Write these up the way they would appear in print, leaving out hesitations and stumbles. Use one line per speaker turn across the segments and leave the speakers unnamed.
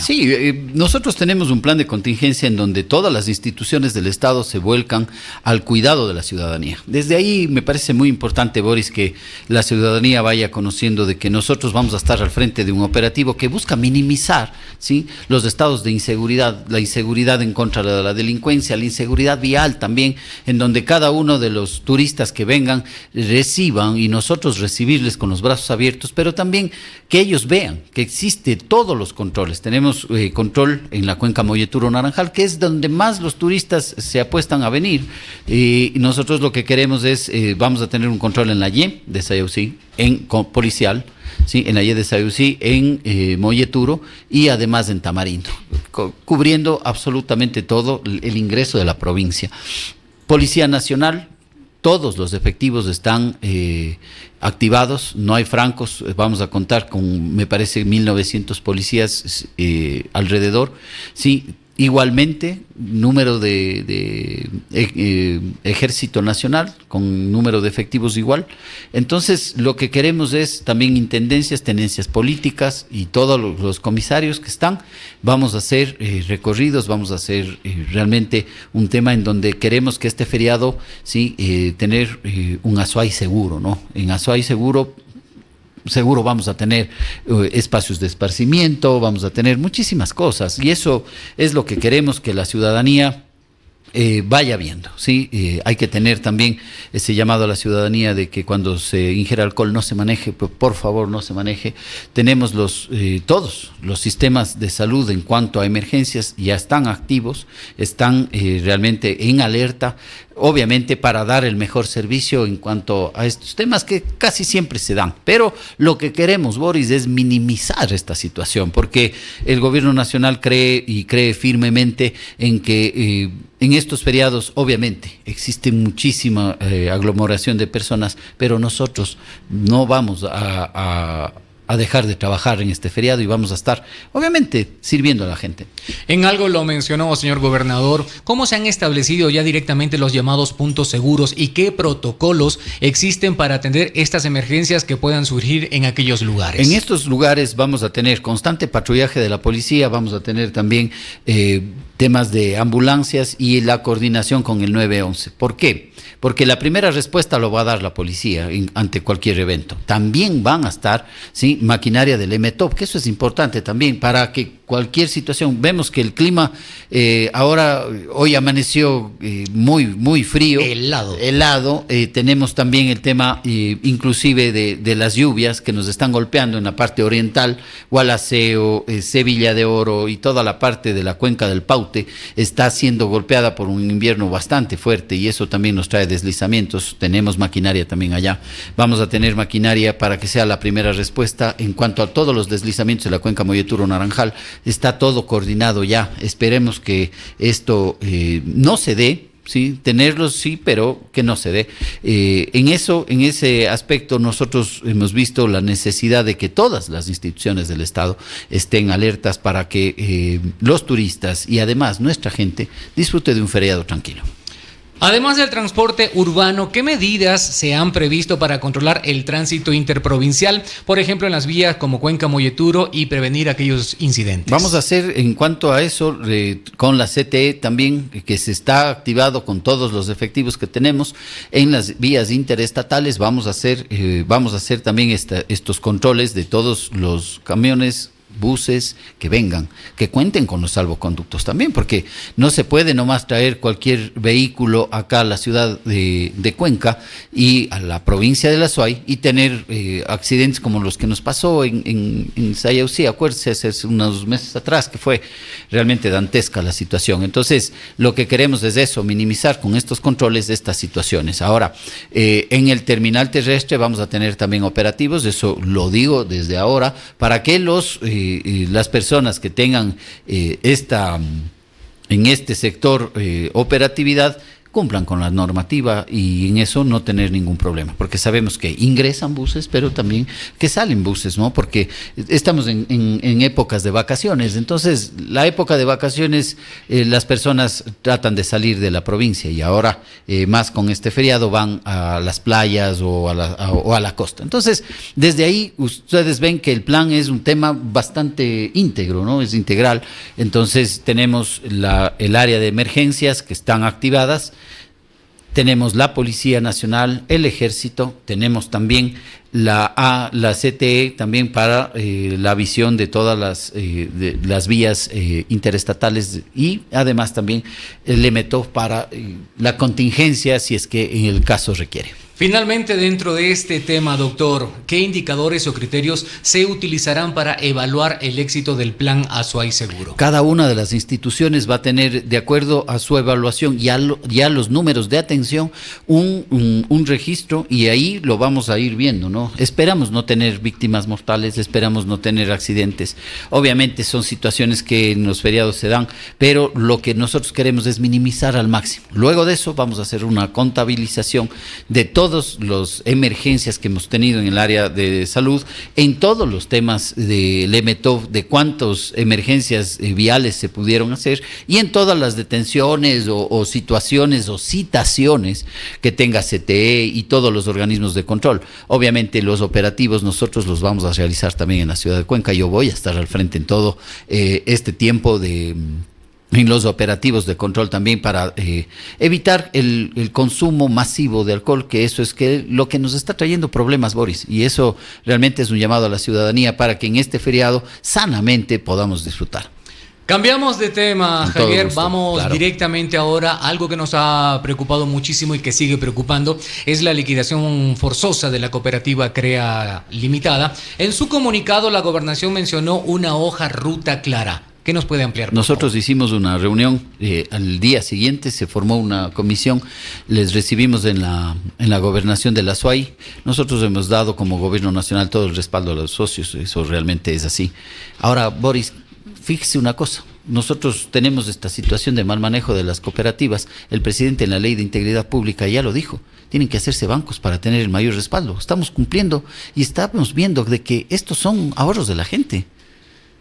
Sí, nosotros tenemos un plan de contingencia en donde todas las instituciones del Estado se vuelcan al cuidado de la ciudadanía. Desde ahí me parece muy importante, Boris, que la ciudadanía vaya conociendo de que nosotros vamos a estar al frente de un operativo que busca minimizar, ¿sí?, los estados de inseguridad, la inseguridad en contra de la delincuencia, la inseguridad vial también, en donde cada uno de los turistas que vengan reciban y nosotros recibirles con los brazos abiertos, pero también que ellos vean que existe todos los controles. Tenemos control en la cuenca Molleturo-Naranjal, que es donde más los turistas se apuestan a venir. Y nosotros lo que queremos es, vamos a tener un control en la Y de Sayausí, policial, ¿sí?, en la Y de Sayausí, en Molleturo y además en Tamarindo, cubriendo absolutamente todo el ingreso de la provincia. Policía Nacional, todos los efectivos están activados, no hay francos, vamos a contar con, me parece, 1.900 policías alrededor, sí. Igualmente, número de Ejército Nacional, con número de efectivos igual. Entonces, lo que queremos es también intendencias, tenencias políticas y todos los comisarios que están. Vamos a hacer recorridos, vamos a hacer realmente un tema en donde queremos que este feriado, sí, tener un Azuay seguro, ¿no? En Azuay seguro vamos a tener espacios de esparcimiento, vamos a tener muchísimas cosas, y eso es lo que queremos que la ciudadanía vaya viendo, ¿sí? Hay que tener también ese llamado a la ciudadanía de que cuando se ingiera alcohol no se maneje, por favor no se maneje. Tenemos todos los sistemas de salud en cuanto a emergencias ya están activos, están realmente en alerta, obviamente para dar el mejor servicio en cuanto a estos temas que casi siempre se dan. Pero lo que queremos, Boris, es minimizar esta situación, porque el gobierno nacional cree firmemente en que en estos feriados, obviamente, existe muchísima aglomeración de personas, pero nosotros no vamos a dejar de trabajar en este feriado y vamos a estar, obviamente, sirviendo a la gente.
En algo lo mencionó, señor gobernador, ¿cómo se han establecido ya directamente los llamados puntos seguros y qué protocolos existen para atender estas emergencias que puedan surgir en aquellos lugares?
En estos lugares vamos a tener constante patrullaje de la policía, vamos a tener también temas de ambulancias y la coordinación con el 911. ¿Por qué? Porque la primera respuesta lo va a dar la policía ante cualquier evento. También van a estar, ¿sí?, maquinaria del EMETOP, que eso es importante también para que cualquier situación, vemos que el clima hoy amaneció muy frío, helado, tenemos también el tema inclusive de las lluvias que nos están golpeando en la parte oriental, Gualaceo, Sevilla de Oro y toda la parte de la cuenca del Paute está siendo golpeada por un invierno bastante fuerte y eso también nos trae deslizamientos. Tenemos maquinaria también allá, vamos a tener maquinaria para que sea la primera respuesta en cuanto a todos los deslizamientos de la cuenca Molleturo-Naranjal. Está todo coordinado ya, esperemos que esto no se dé, ¿sí?, tenerlos sí, pero que no se dé. En ese aspecto nosotros hemos visto la necesidad de que todas las instituciones del Estado estén alertas para que los turistas y además nuestra gente disfrute de un feriado tranquilo.
Además del transporte urbano, ¿qué medidas se han previsto para controlar el tránsito interprovincial, por ejemplo, en las vías como Cuenca Molleturo y prevenir aquellos incidentes?
Vamos a hacer en cuanto a eso, con la CTE también, que se está activado con todos los efectivos que tenemos en las vías interestatales, vamos a hacer también estos controles de todos los camiones, buses que vengan, que cuenten con los salvoconductos también, porque no se puede nomás traer cualquier vehículo acá a la ciudad de Cuenca y a la provincia de la Azuay y tener accidentes como los que nos pasó en Sayausí, acuérdense, hace unos meses atrás, que fue realmente dantesca la situación. Entonces, lo que queremos es eso, minimizar con estos controles estas situaciones. Ahora, en el terminal terrestre vamos a tener también operativos, eso lo digo desde ahora, para que las personas que tengan en este sector operatividad cumplan con la normativa y en eso no tener ningún problema, porque sabemos que ingresan buses, pero también que salen buses, ¿no? Porque estamos en épocas de vacaciones, entonces la época de vacaciones las personas tratan de salir de la provincia y ahora más con este feriado van a las playas o a la costa. Entonces, desde ahí ustedes ven que el plan es un tema bastante íntegro, ¿no? Es integral. Entonces tenemos el área de emergencias que están activadas, tenemos la Policía Nacional, el Ejército, tenemos también la CTE también para la visión de todas las vías interestatales y además también el EMETO para la contingencia si es que en el caso requiere.
Finalmente, dentro de este tema, doctor, ¿qué indicadores o criterios se utilizarán para evaluar el éxito del plan Azuay Seguro?
Cada una de las instituciones va a tener, de acuerdo a su evaluación y a los números de atención, un registro y ahí lo vamos a ir viendo, ¿no? Esperamos no tener víctimas mortales, esperamos no tener accidentes. Obviamente son situaciones que en los feriados se dan, pero lo que nosotros queremos es minimizar al máximo. Luego de eso vamos a hacer una contabilización de todas las emergencias que hemos tenido en el área de salud, en todos los temas del EMETOV, de cuántas emergencias viales se pudieron hacer y en todas las detenciones o situaciones o citaciones que tenga CTE y todos los organismos de control. Obviamente los operativos nosotros los vamos a realizar también en la ciudad de Cuenca. Yo voy a estar al frente en todo este tiempo en los operativos de control también para evitar el consumo masivo de alcohol, que eso es lo que nos está trayendo problemas, Boris, y eso realmente es un llamado a la ciudadanía para que en este feriado sanamente podamos disfrutar.
Cambiamos de tema, Javier, vamos directamente ahora. Algo que nos ha preocupado muchísimo y que sigue preocupando es la liquidación forzosa de la cooperativa CREA Limitada. En su comunicado, la gobernación mencionó una hoja ruta clara. ¿Qué nos puede ampliar?
Nosotros hicimos una reunión, al día siguiente se formó una comisión, les recibimos en la gobernación de la Azuay. Nosotros hemos dado como gobierno nacional todo el respaldo a los socios, eso realmente es así. Ahora, Boris, fíjese una cosa, nosotros tenemos esta situación de mal manejo de las cooperativas. El presidente en la Ley de Integridad Pública ya lo dijo, tienen que hacerse bancos para tener el mayor respaldo. Estamos cumpliendo y estamos viendo de que estos son ahorros de la gente.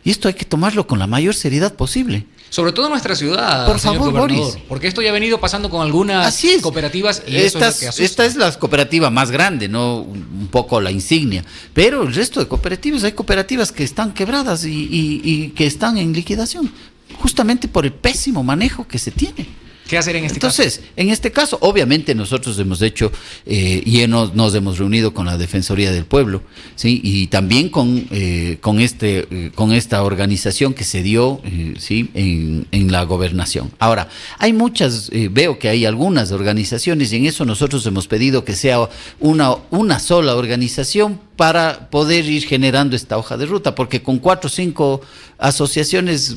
Y esto hay que tomarlo con la mayor seriedad posible.
Sobre todo en nuestra ciudad,
por
señor
favor,
gobernador,
Boris.
Porque esto ya ha venido pasando con algunas cooperativas y eso es lo que asusta.
Esta es la cooperativa más grande, ¿no? Un poco la insignia. Pero el resto de cooperativas, hay cooperativas que están quebradas y que están en liquidación, justamente por el pésimo manejo que se tiene.
¿Qué hacer en este caso?
Entonces, en este caso, obviamente nosotros hemos hecho y nos hemos reunido con la Defensoría del Pueblo, ¿sí? Y también con esta organización que se dio ¿sí? en la gobernación. Ahora, hay muchas, veo que hay algunas organizaciones y en eso nosotros hemos pedido que sea una sola organización para poder ir generando esta hoja de ruta, porque con 4 o 5 asociaciones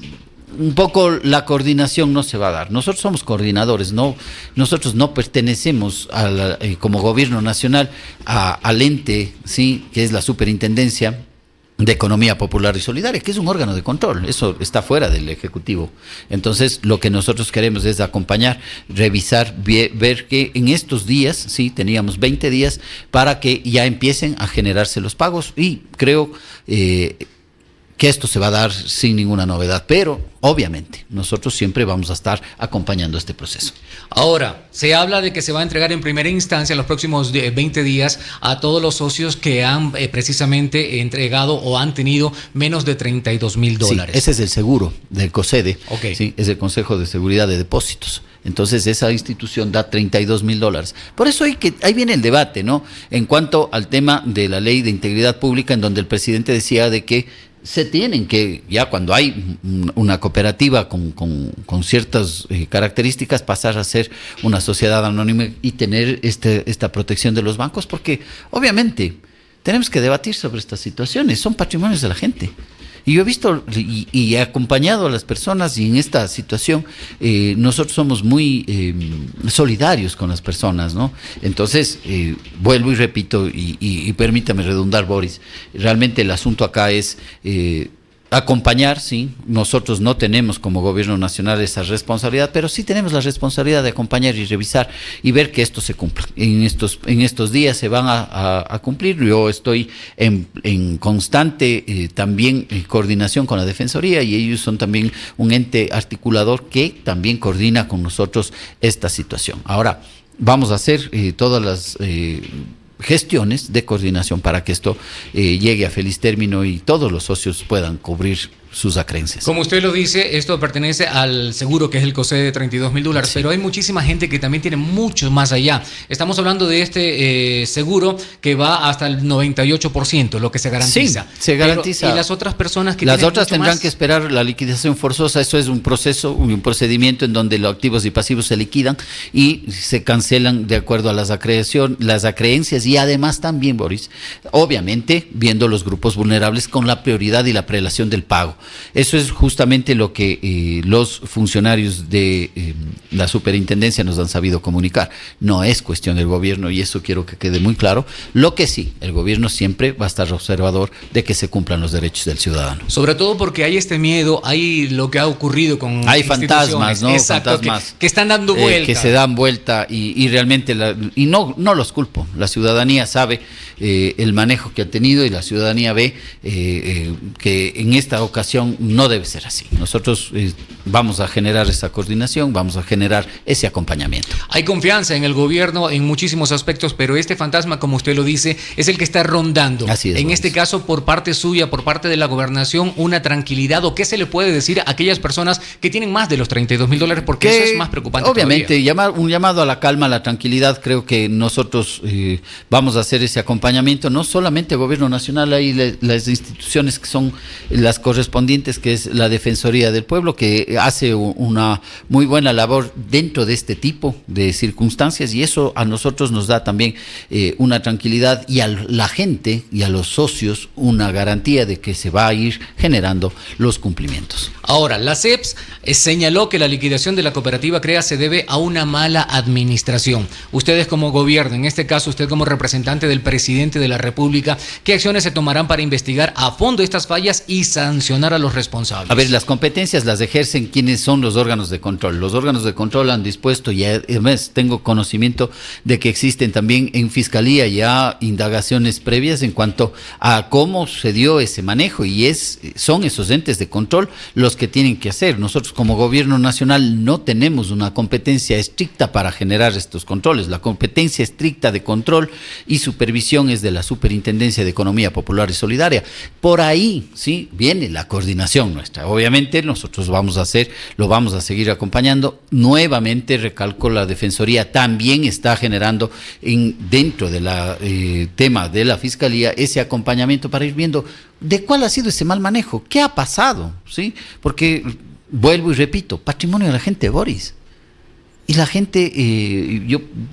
un poco la coordinación no se va a dar. Nosotros somos coordinadores, nosotros no pertenecemos como gobierno nacional al ente, ¿sí? Que es la Superintendencia de Economía Popular y Solidaria, que es un órgano de control, eso está fuera del Ejecutivo. Entonces, lo que nosotros queremos es acompañar, revisar, ver que en estos días, sí, teníamos 20 días para que ya empiecen a generarse los pagos y creo que esto se va a dar sin ninguna novedad, pero obviamente nosotros siempre vamos a estar acompañando este proceso.
Ahora, se habla de que se va a entregar en primera instancia en los próximos 20 días a todos los socios que han precisamente entregado o han tenido menos de $32,000.
Sí, ese es el seguro del COSEDE,
okay.
¿sí? Es el Consejo de Seguridad de Depósitos. Entonces esa institución da $32,000. Por eso ahí viene el debate, ¿no? En cuanto al tema de la Ley de Integridad Pública, en donde el presidente decía de que se tienen que, ya cuando hay una cooperativa con ciertas características, pasar a ser una sociedad anónima y tener esta protección de los bancos, porque obviamente tenemos que debatir sobre estas situaciones, son patrimonios de la gente. Y yo he visto y he acompañado a las personas y en esta situación nosotros somos muy solidarios con las personas, ¿no? Entonces, vuelvo y repito y permítame redundar, Boris, realmente el asunto acá es acompañar, sí, nosotros no tenemos como gobierno nacional esa responsabilidad, pero sí tenemos la responsabilidad de acompañar y revisar y ver que esto se cumpla. En estos días se van a cumplir. Yo estoy en constante también coordinación con la Defensoría, y ellos son también un ente articulador que también coordina con nosotros esta situación. Ahora, vamos a hacer todas las gestiones de coordinación para que esto llegue a feliz término y todos los socios puedan cubrir sus acreencias.
Como usted lo dice, esto pertenece al seguro que es el COSEC de $32,000, sí, pero hay muchísima gente que también tiene mucho más allá. Estamos hablando de este seguro que va hasta el 98%, lo que se garantiza.
Sí, se garantiza.
Pero, ¿y las otras personas que
las otras tendrán
más?
Que esperar la liquidación forzosa? Eso es un proceso, un procedimiento en donde los activos y pasivos se liquidan y se cancelan de acuerdo a las acreencias, y además también, Boris, obviamente viendo los grupos vulnerables con la prioridad y la prelación del pago. Eso es justamente lo que los funcionarios de la superintendencia nos han sabido comunicar. No es cuestión del gobierno, y eso quiero que quede muy claro. Lo que sí, el gobierno siempre va a estar observador de que se cumplan los derechos del ciudadano.
Sobre todo porque hay este miedo, hay lo que ha ocurrido con
hay fantasmas, ¿no?
Exacto,
fantasmas
que están dando vuelta.
Que se dan vuelta y realmente, no los culpo. La ciudadanía sabe el manejo que ha tenido, y la ciudadanía ve que en esta ocasión no debe ser así. Nosotros vamos a generar esa coordinación, vamos a generar ese acompañamiento.
Hay confianza en el gobierno en muchísimos aspectos, pero este fantasma, como usted lo dice, es el que está rondando.
Así es,
en este caso, por parte suya, por parte de la gobernación, una tranquilidad, o qué se le puede decir a aquellas personas que tienen más de los $32,000, porque eso es más preocupante.
Obviamente, un llamado a la calma, a la tranquilidad. Creo que nosotros vamos a hacer ese acompañamiento, no solamente el gobierno nacional, hay las instituciones que son las correspondientes, que es la Defensoría del Pueblo, que hace una muy buena labor dentro de este tipo de circunstancias, y eso a nosotros nos da también una tranquilidad, y a la gente y a los socios una garantía de que se va a ir generando los cumplimientos.
Ahora, la CEPS señaló que la liquidación de la cooperativa CREA se debe a una mala administración. Ustedes como gobierno, en este caso usted como representante del presidente de la República, ¿qué acciones se tomarán para investigar a fondo estas fallas y sancionar a los responsables?
A ver, las competencias las ejercen quienes son los órganos de control. Los órganos de control han dispuesto, y además tengo conocimiento de que existen también en Fiscalía ya indagaciones previas en cuanto a cómo se dio ese manejo, y son esos entes de control los que tienen que hacer. Nosotros como gobierno nacional no tenemos una competencia estricta para generar estos controles. La competencia estricta de control y supervisión es de la Superintendencia de Economía Popular y Solidaria. Por ahí, sí, viene la coordinación nuestra. Obviamente nosotros lo vamos a seguir acompañando. Nuevamente recalco, la Defensoría también está generando dentro de la tema de la Fiscalía ese acompañamiento para ir viendo de cuál ha sido ese mal manejo, qué ha pasado, ¿sí? Porque vuelvo y repito, patrimonio de la gente, Boris. Y la gente,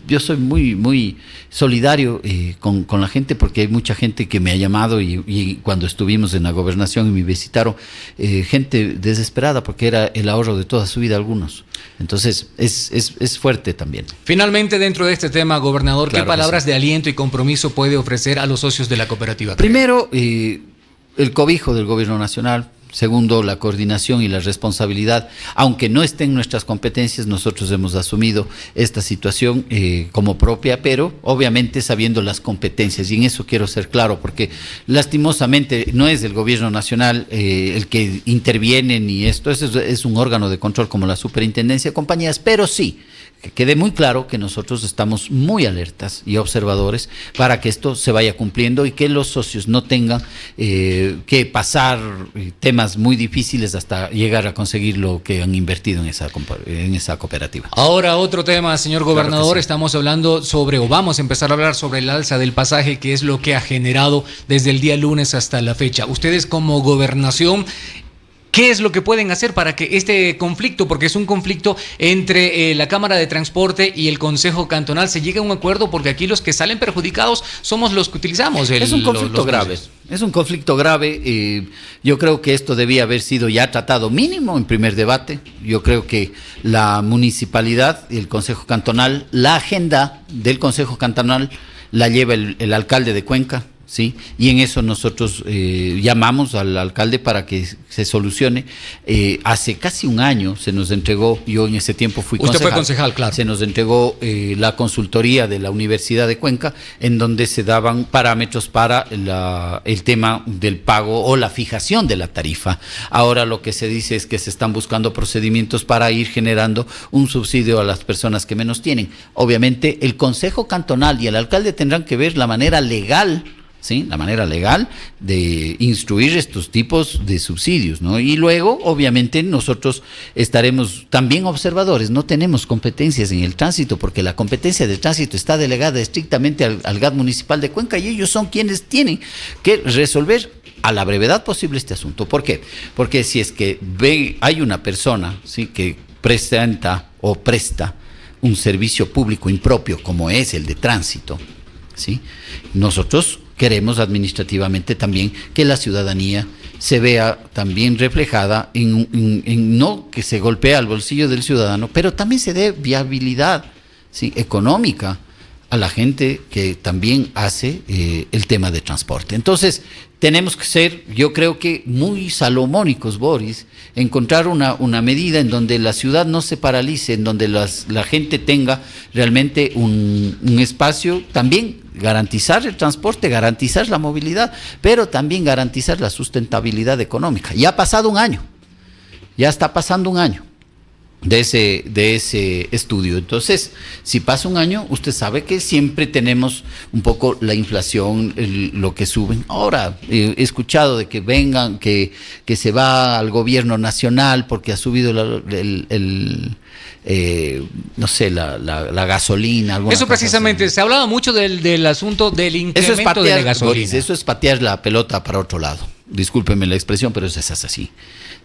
yo soy muy solidario con la gente, porque hay mucha gente que me ha llamado y cuando estuvimos en la gobernación y me visitaron, gente desesperada porque era el ahorro de toda su vida algunos. Entonces es fuerte también.
Finalmente, dentro de este tema, gobernador, claro, ¿qué palabras de aliento y compromiso puede ofrecer a los socios de la cooperativa?
Primero, el cobijo del gobierno nacional. Segundo, la coordinación y la responsabilidad. Aunque no esté en nuestras competencias, nosotros hemos asumido esta situación como propia, pero obviamente sabiendo las competencias, y en eso quiero ser claro, porque lastimosamente no es el gobierno nacional el que interviene, ni esto es un órgano de control como la Superintendencia de Compañías, pero sí, que quede muy claro que nosotros estamos muy alertas y observadores para que esto se vaya cumpliendo y que los socios no tengan que pasar temas muy difíciles hasta llegar a conseguir lo que han invertido en esa cooperativa.
Ahora, otro tema, señor gobernador,
claro que sí.
Estamos hablando vamos a empezar a hablar sobre el alza del pasaje, que es lo que ha generado desde el día lunes hasta la fecha. Ustedes como gobernación, ¿qué es lo que pueden hacer para que este conflicto, porque es un conflicto entre la Cámara de Transporte y el Consejo Cantonal, se llegue a un acuerdo? Porque aquí los que salen perjudicados somos los que utilizamos
Es un conflicto grave. Es un conflicto grave. Yo creo que esto debía haber sido ya tratado mínimo en primer debate. Yo creo que la municipalidad y el Consejo Cantonal, la agenda del Consejo Cantonal la lleva el alcalde de Cuenca. ¿sí? Y en eso nosotros llamamos al alcalde para que se solucione. Hace casi un año se nos entregó, yo en ese tiempo fui
concejal. Usted fue concejal, claro.
Se nos entregó la consultoría de la Universidad de Cuenca, en donde se daban parámetros para el tema del pago o la fijación de la tarifa. Ahora lo que se dice es que se están buscando procedimientos para ir generando un subsidio a las personas que menos tienen. Obviamente el Consejo Cantonal y el alcalde tendrán que ver la manera legal, ¿sí? La manera legal de instruir estos tipos de subsidios, ¿no? Y luego, obviamente, nosotros estaremos también observadores. No tenemos competencias en el tránsito, porque la competencia de tránsito está delegada estrictamente al GAT municipal de Cuenca, y ellos son quienes tienen que resolver a la brevedad posible este asunto. ¿Por qué? Porque si es que hay una persona, ¿sí?, que presenta o presta un servicio público impropio, como es el de tránsito, ¿sí?, nosotros queremos administrativamente también que la ciudadanía se vea también reflejada en no que se golpee al bolsillo del ciudadano, pero también se dé viabilidad, ¿sí?, económica a la gente que también hace el tema de transporte. Entonces, tenemos que ser, yo creo que muy salomónicos, Boris, encontrar una medida en donde la ciudad no se paralice, en donde la gente tenga realmente un espacio, también garantizar el transporte, garantizar la movilidad, pero también garantizar la sustentabilidad económica. Ya ha pasado un año, ya está pasando un año de ese estudio. Entonces, si pasa un año, usted sabe que siempre tenemos un poco la inflación, lo que suben. Ahora, he escuchado de que vengan, que se va al gobierno nacional porque ha subido no sé, la gasolina.
Eso precisamente, se hablaba mucho del asunto del incremento de la gasolina.
Boris, eso es patear la pelota para otro lado. Discúlpeme la expresión, pero eso es así.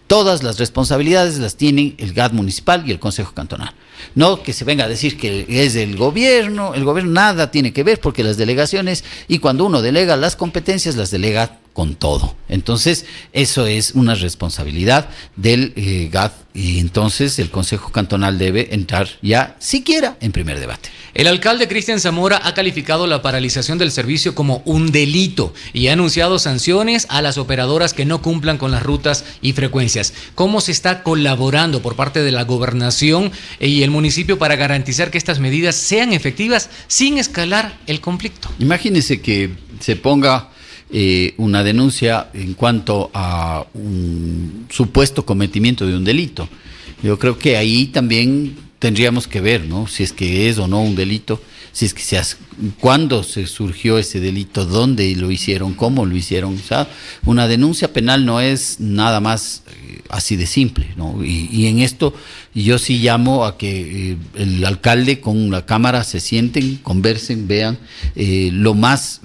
Todas las responsabilidades las tienen el GAT municipal y el Consejo Cantonal. No que se venga a decir que es el gobierno nada tiene que ver, porque las delegaciones, y cuando uno delega las competencias, las delega con todo. Entonces, eso es una responsabilidad del GAT, y entonces el Consejo Cantonal debe entrar ya siquiera en primer debate.
El alcalde Cristian Zamora ha calificado la paralización del servicio como un delito y ha anunciado sanciones a las operadoras que no cumplan con las rutas y frecuencias. ¿Cómo se está colaborando por parte de la gobernación y el municipio para garantizar que estas medidas sean efectivas sin escalar el conflicto?
Imagínese que se ponga una denuncia en cuanto a un supuesto cometimiento de un delito. Yo creo que ahí también tendríamos que ver, ¿no?, si es que es o no un delito, si es que cuándo se surgió ese delito, dónde lo hicieron, cómo lo hicieron. O sea, una denuncia penal no es nada más así de simple, ¿no? Y en esto yo sí llamo a que el alcalde con la Cámara se sienten, conversen, vean lo más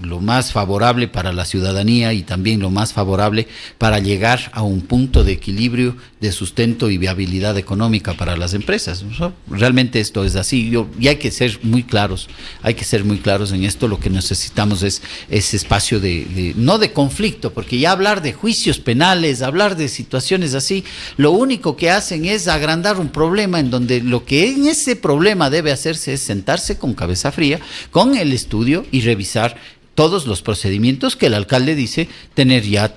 favorable para la ciudadanía y también lo más favorable para llegar a un punto de equilibrio, de sustento y viabilidad económica para las empresas. O sea, realmente esto es así, y hay que ser muy claros, en esto. Lo que necesitamos es ese espacio no de conflicto, porque ya hablar de juicios penales, hablar de situaciones así, lo único que hacen es agrandar un problema en donde lo que en ese problema debe hacerse es sentarse con cabeza fría, con el estudio y revisar todos los procedimientos que el alcalde dice tener ya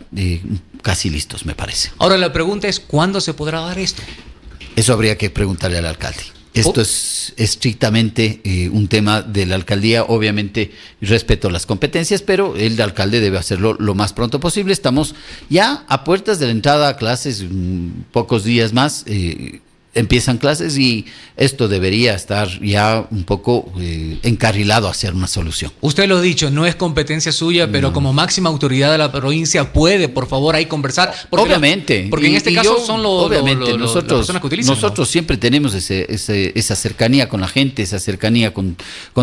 casi listos, me parece.
Ahora la pregunta es, ¿cuándo se podrá dar esto?
Eso habría que preguntarle al alcalde. Esto es estrictamente un tema de la alcaldía. Obviamente respeto las competencias, pero el alcalde debe hacerlo lo más pronto posible. Estamos ya a puertas de la entrada a clases, pocos días más. Empiezan clases y esto debería estar ya un poco encarrilado hacia una solución.
Usted lo ha dicho, no es competencia suya, pero como máxima autoridad de la provincia puede, por favor, ahí conversar.
Obviamente.
Porque en este caso son las personas que utilizan.
Nosotros siempre tenemos esa cercanía con la gente, esa cercanía con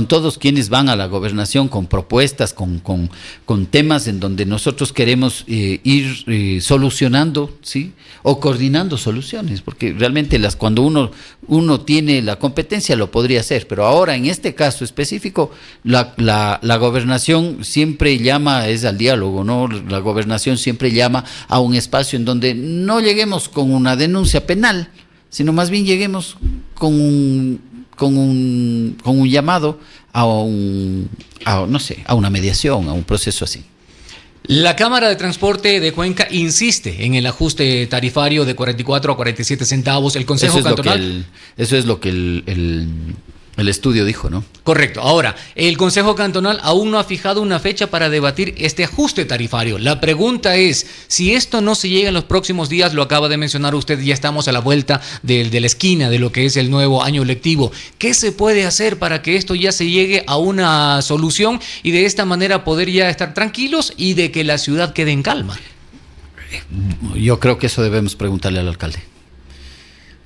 todos quienes van a la gobernación con propuestas, con temas en donde nosotros queremos ir solucionando, ¿sí?, o coordinando soluciones, porque realmente cuando uno tiene la competencia lo podría hacer, pero ahora en este caso específico la gobernación siempre llama es al diálogo, ¿no? La gobernación siempre llama a un espacio en donde no lleguemos con una denuncia penal, sino más bien lleguemos con un llamado a una mediación, a un proceso así.
La Cámara de Transporte de Cuenca insiste en el ajuste tarifario de 44 a 47 centavos. El Consejo Cantonal...
Eso es lo que el estudio dijo, ¿no?
Correcto. Ahora, el Consejo Cantonal aún no ha fijado una fecha para debatir este ajuste tarifario. La pregunta es, si esto no se llega en los próximos días, lo acaba de mencionar usted, ya estamos a la vuelta de la esquina de lo que es el nuevo año lectivo. ¿Qué se puede hacer para que esto ya se llegue a una solución y de esta manera poder ya estar tranquilos y de que la ciudad quede en calma?
Yo creo que eso debemos preguntarle al alcalde.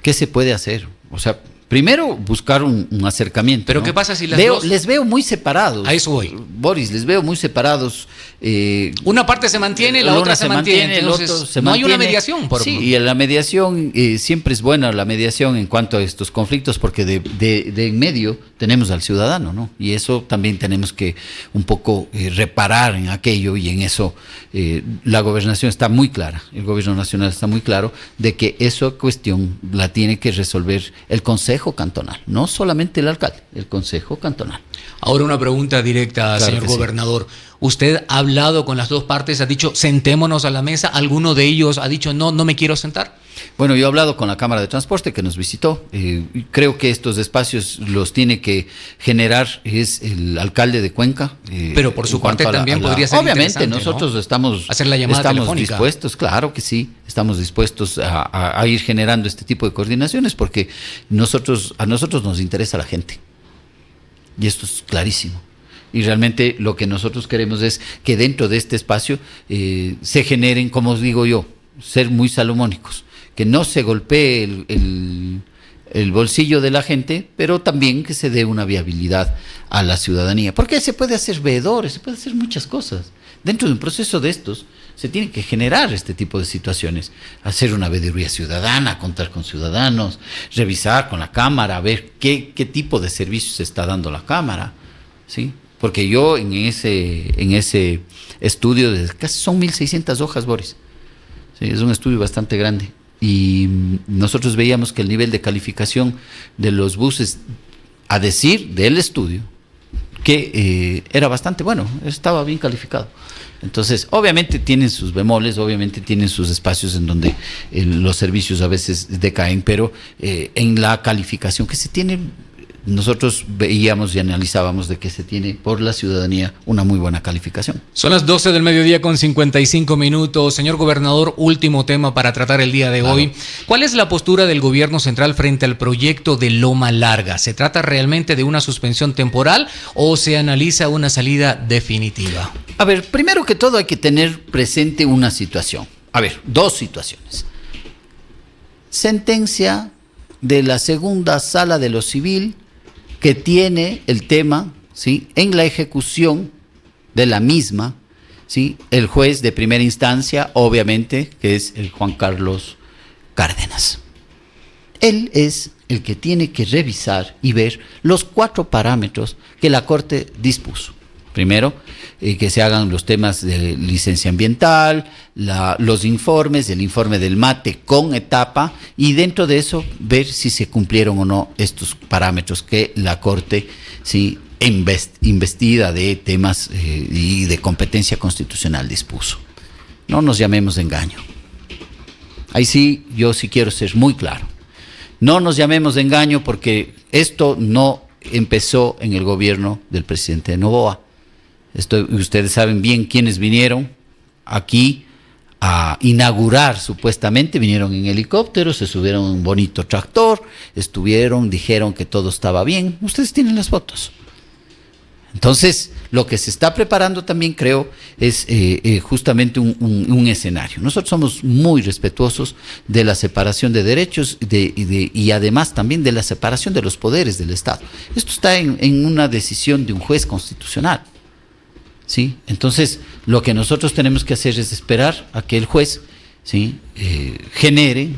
¿Qué se puede hacer? O sea, primero, buscar un acercamiento.
Pero
¿no?
¿qué pasa si
les veo muy separados?
A eso voy.
Boris, les veo muy separados.
Una parte se mantiene, la otra se mantiene. Entonces,
el otro se
no
mantiene.
hay una mediación.
Sí, y la mediación, siempre es buena la mediación en cuanto a estos conflictos, porque de en medio tenemos al ciudadano, ¿no? Y eso también tenemos que un poco reparar en aquello, y en eso la gobernación está muy clara, el gobierno nacional está muy claro de que esa cuestión la tiene que resolver el Consejo Cantonal, no solamente el alcalde, el Consejo Cantonal.
Ahora una pregunta directa,
Claro,
señor gobernador. Sí. ¿Usted ha hablado con las dos partes? ¿Ha dicho sentémonos a la mesa? ¿Alguno de ellos ha dicho no me quiero sentar?
Bueno, yo he hablado con la Cámara de Transporte que nos visitó. Creo que estos espacios los tiene que generar es el alcalde de Cuenca.
Pero por su parte también podría ser
obviamente, nosotros, ¿no? estamos
hacer la llamada telefónica.
Dispuestos, claro que sí, estamos dispuestos a ir generando este tipo de coordinaciones, porque a nosotros nos interesa la gente. Y esto es clarísimo. Y realmente lo que nosotros queremos es que dentro de este espacio se generen, como os digo yo, ser muy salomónicos, que no se golpee el bolsillo de la gente, pero también que se dé una viabilidad a la ciudadanía. Porque se puede hacer veedores, se puede hacer muchas cosas. Dentro de un proceso de estos se tiene que generar este tipo de situaciones, hacer una veeduría ciudadana, contar con ciudadanos, revisar con la Cámara, ver qué tipo de servicios está dando la Cámara, ¿sí? Porque yo en ese estudio, casi son 1.600 hojas, Boris, ¿sí? Es un estudio bastante grande, y nosotros veíamos que el nivel de calificación de los buses, a decir del estudio, que era bastante bueno, estaba bien calificado. Entonces, obviamente tienen sus bemoles, obviamente tienen sus espacios en donde los servicios a veces decaen, pero en la calificación que se tiene, nosotros veíamos y analizábamos de que se tiene por la ciudadanía una muy buena calificación.
Son las 12 del mediodía con 55 minutos. Señor gobernador, último tema para tratar el día de hoy. ¿Cuál es la postura del gobierno central frente al proyecto de Loma Larga? ¿Se trata realmente de una suspensión temporal o se analiza una salida definitiva?
A ver, primero que todo hay que tener presente una situación. A ver, dos situaciones. Sentencia de la segunda sala de lo civil, que tiene el tema, ¿sí?, en la ejecución de la misma, ¿sí?, el juez de primera instancia, obviamente, que es el Juan Carlos Cárdenas. Él es el que tiene que revisar y ver los 4 parámetros que la Corte dispuso. Primero, que se hagan los temas de licencia ambiental, los informes, el informe del MATE con etapa, y dentro de eso ver si se cumplieron o no estos parámetros que la Corte, sí, investida de temas y de competencia constitucional dispuso. No nos llamemos de engaño. Ahí sí, yo sí quiero ser muy claro. No nos llamemos de engaño, porque esto no empezó en el gobierno del presidente Noboa. Ustedes saben bien quiénes vinieron aquí a inaugurar, supuestamente vinieron en helicóptero, se subieron en un bonito tractor, dijeron que todo estaba bien. Ustedes tienen las fotos. Entonces, lo que se está preparando también, creo, es justamente un escenario. Nosotros somos muy respetuosos de la separación de derechos y además también de la separación de los poderes del Estado. Esto está en una decisión de un juez constitucional. ¿Sí? Entonces, lo que nosotros tenemos que hacer es esperar a que el juez, ¿sí?, genere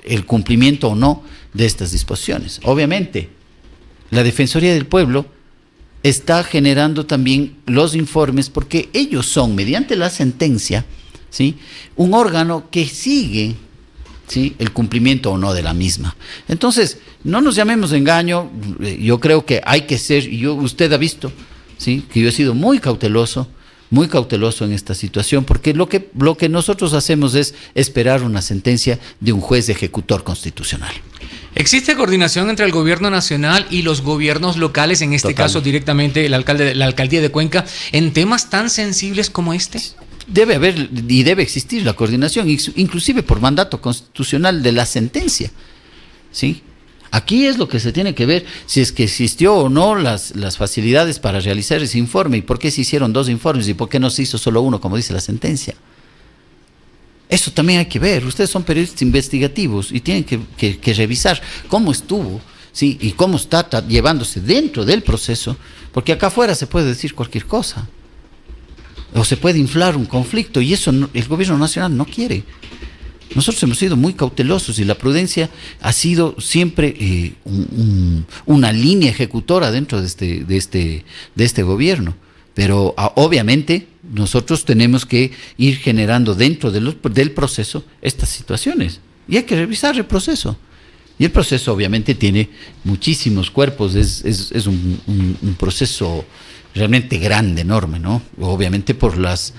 el cumplimiento o no de estas disposiciones. Obviamente, la Defensoría del Pueblo está generando también los informes, porque ellos son, mediante la sentencia, ¿sí?, un órgano que sigue, ¿sí?, el cumplimiento o no de la misma. Entonces, no nos llamemos de engaño. Yo creo que hay que ser, y usted ha visto, ¿sí?, que yo he sido muy cauteloso, muy cauteloso en esta situación, porque lo que nosotros hacemos es esperar una sentencia de un juez ejecutor constitucional.
¿Existe coordinación entre el gobierno nacional y los gobiernos locales, en este caso directamente la alcaldía de Cuenca, en temas tan sensibles como este?
Debe haber y debe existir la coordinación, inclusive por mandato constitucional de la sentencia, ¿sí? Aquí es lo que se tiene que ver, si es que existió o no las facilidades para realizar ese informe, y por qué se hicieron 2 informes y por qué no se hizo solo uno, como dice la sentencia. Eso también hay que ver. Ustedes son periodistas investigativos y tienen que revisar cómo estuvo, ¿sí? Y cómo está llevándose dentro del proceso, porque acá afuera se puede decir cualquier cosa, o se puede inflar un conflicto, y eso el gobierno nacional no quiere. Nosotros hemos sido muy cautelosos y la prudencia ha sido siempre una línea ejecutora dentro de este gobierno. Pero obviamente nosotros tenemos que ir generando dentro del proceso estas situaciones. Y hay que revisar el proceso. Y el proceso obviamente tiene muchísimos cuerpos, es un proceso realmente grande, enorme, ¿no? Obviamente por las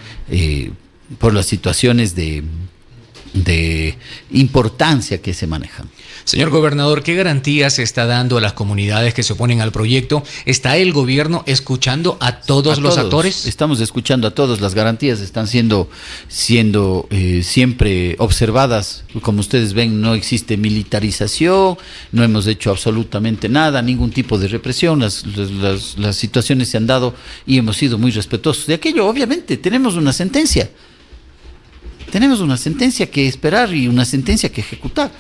situaciones de importancia que se manejan.
Señor gobernador, ¿qué garantías se está dando a las comunidades que se oponen al proyecto? ¿Está el gobierno escuchando a todos los actores?
Estamos escuchando a todos, las garantías están siendo siempre observadas. Como ustedes ven, no existe militarización, no hemos hecho absolutamente nada, ningún tipo de represión, las situaciones se han dado y hemos sido muy respetuosos de aquello. Obviamente, tenemos una sentencia. Tenemos una sentencia que esperar y una sentencia que ejecutar.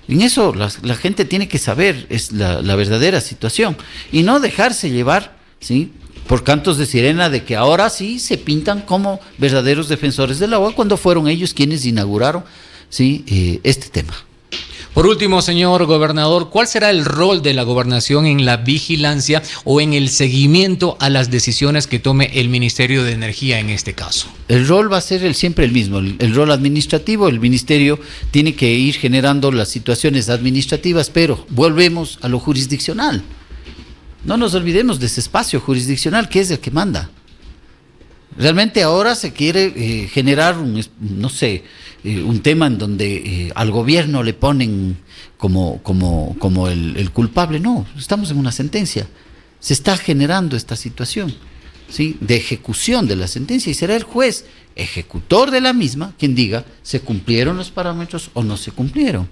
En eso la gente tiene que saber es la verdadera situación y no dejarse llevar, ¿sí?, por cantos de sirena de que ahora sí se pintan como verdaderos defensores del agua cuando fueron ellos quienes inauguraron, ¿sí?, este tema.
Por último, señor gobernador, ¿cuál será el rol de la gobernación en la vigilancia o en el seguimiento a las decisiones que tome el Ministerio de Energía en este caso?
El rol va a ser siempre el mismo, el rol administrativo. El ministerio tiene que ir generando las situaciones administrativas, pero volvemos a lo jurisdiccional. No nos olvidemos de ese espacio jurisdiccional que es el que manda. Realmente ahora se quiere generar un tema en donde al gobierno le ponen como el culpable. No, estamos en una sentencia. Se está generando esta situación, ¿sí?, de ejecución de la sentencia, y será el juez ejecutor de la misma quien diga se cumplieron los parámetros o no se cumplieron.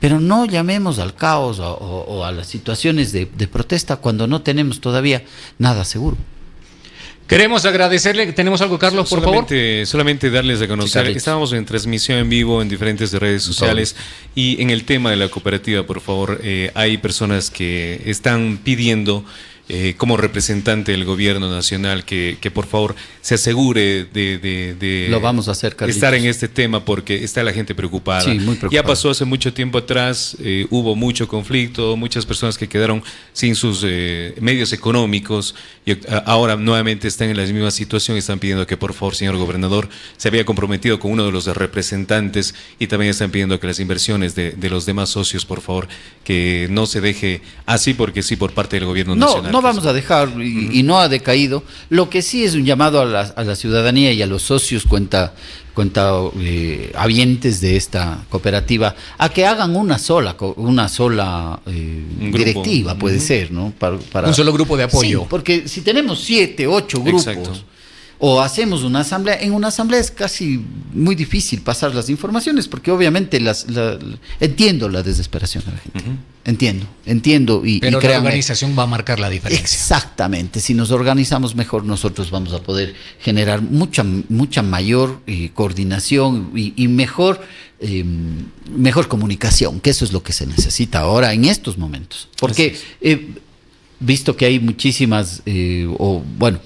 Pero no llamemos al caos o a las situaciones de protesta cuando no tenemos todavía nada seguro.
Queremos agradecerle. ¿Tenemos algo, Carlos, por favor?
Solamente darles a conocer,
Sí,
estábamos en transmisión en vivo en diferentes redes sociales, y en el tema de la cooperativa, por favor, hay personas que están pidiendo como representante del gobierno nacional que por favor se asegure de
Lo vamos a hacer, Carlitos,
estar en este tema, porque está la gente preocupada.
Sí, muy preocupada.
Ya pasó hace mucho tiempo atrás, hubo mucho conflicto, muchas personas que quedaron sin sus medios económicos, y ahora nuevamente están en la misma situación. Están pidiendo que por favor, señor gobernador, se había comprometido con uno de los representantes, y también están pidiendo que las inversiones de los demás socios, por favor, que no se deje así porque sí por parte del gobierno nacional.
No vamos a dejar, y no ha decaído. Lo que sí es un llamado a la ciudadanía y a los socios habientes de esta cooperativa a que hagan una sola directiva, puede ser, ¿no? Para
un solo grupo de apoyo.
Sí, porque si tenemos 7, 8 grupos,
exacto,
o hacemos una asamblea, en una asamblea es casi muy difícil pasar las informaciones, porque obviamente entiendo la desesperación de la gente. Entiendo
Pero
y
la organización va a marcar la diferencia.
Exactamente, si nos organizamos mejor, nosotros vamos a poder generar mucha mayor coordinación y mejor comunicación, que eso es lo que se necesita ahora en estos momentos. Porque visto que hay muchísimas,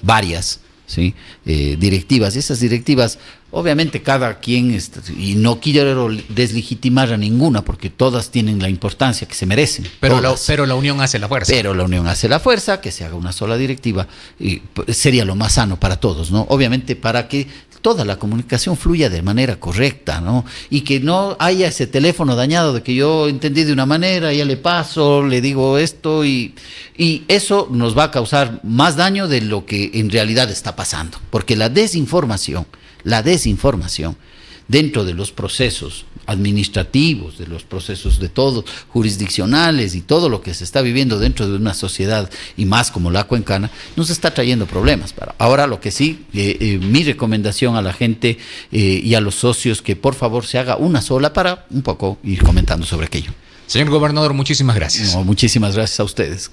varias, ¿sí?, directivas, y esas directivas, obviamente cada quien, y no quiero deslegitimar a ninguna, porque todas tienen la importancia que se merecen.
Pero la unión hace la fuerza.
Pero la unión hace la fuerza, que se haga una sola directiva, y sería lo más sano para todos, ¿no? Obviamente para que toda la comunicación fluya de manera correcta, ¿no? Y que no haya ese teléfono dañado de que yo entendí de una manera, ya le paso, le digo esto y eso nos va a causar más daño de lo que en realidad está pasando. Porque la desinformación dentro de los procesos administrativos, de los procesos de todos, jurisdiccionales y todo lo que se está viviendo dentro de una sociedad y más como la cuencana, nos está trayendo problemas. Ahora lo que sí, mi recomendación a la gente y a los socios que por favor se haga una sola para un poco ir comentando sobre aquello.
Señor gobernador, muchísimas gracias.
No, muchísimas gracias a ustedes.